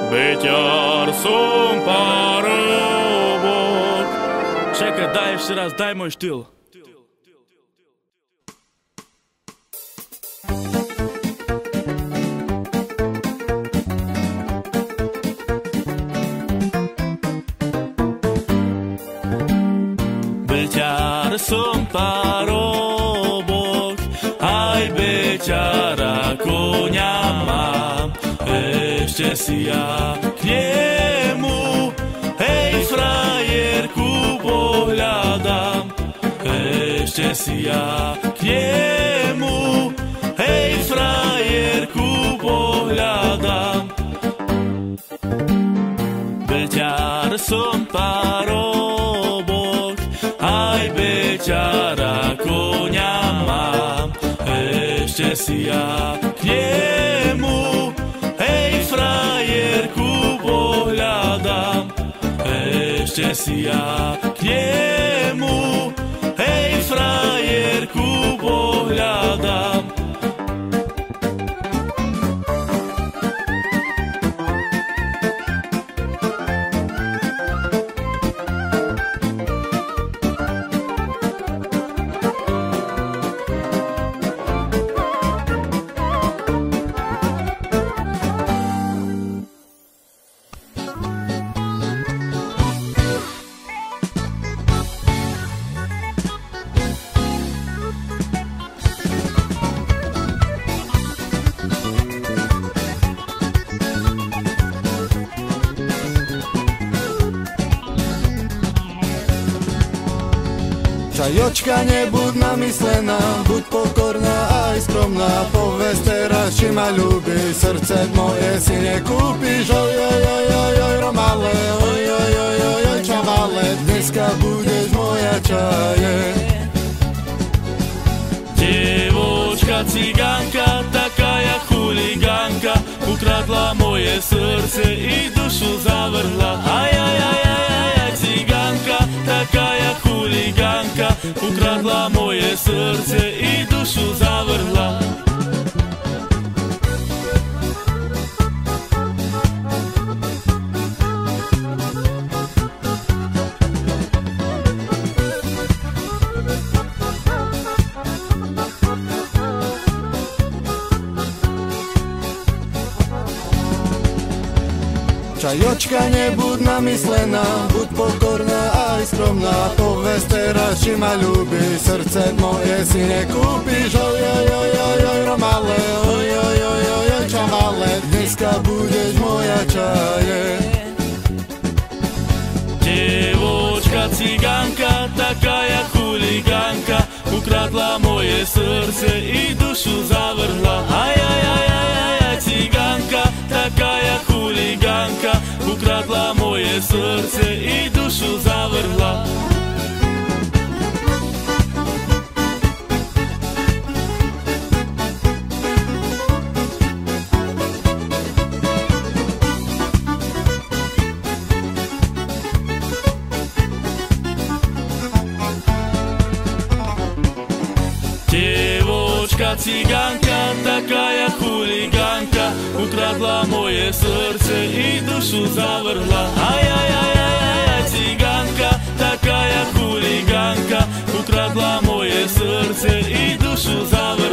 Beťar som parobok. Čekaj, daj ešte raz, daj môj štýl. Beťar som parobok, aj beťara koňa mám. Ešte si ja k nemu, hej, frajerku pohľadám. Ešte si ja k nemu, hej, frajerku pohľadám. Beťar som parobok, aj beťara koňa mám. Ešte si ja k nemu, hej, frajerku pohľadám. Ešte si ja k nemu, hej, frajerku pohľadám. Čajočka, nebuď namyslená, buď pokorná aj skromná. Povedz teraz, či ma ľúbiš, srdce moje si nekúpiš. Oj, oj, oj, oj, oj, Romale, oj, oj, oj, oj, oj, čavale, dneska budeš moja čaje. Dievočka cigánka, taká jak chuligánka, ukradla moje srdce i dušu zavrhla. Aj, aj, aj, aj, aj, aj, cigánka, taká jak chuligánka, ukradla moje srdce i dušu zavrhla. Čajočka, nebuď namyslená, buď pokorná aj skromná. Povedz teraz, či ma ľúbiš, srdce moje si nekúpiš. Oj, oj, oj, oj, oj, Romale, oj, oj, oj, oj, oj, čavale, dneska budeš moja čaje. Dievočka cigánka, taká jak chuligánka, ukradla moje srdce i dušu zavrhla. Aj, aj, aj, aj, aj, aj, cigánka, taká jak chuligánka, ukradla moje srdce i dušu zavrhla. Dievočka cigánka, taká jak chuligánka, ukradla moje srdce i dušu zavrhla. Aj, aj, aj, aj, aj, aj, cigánka, taká jak chuligánka, ukradla moje srdce i dušu zavrhla.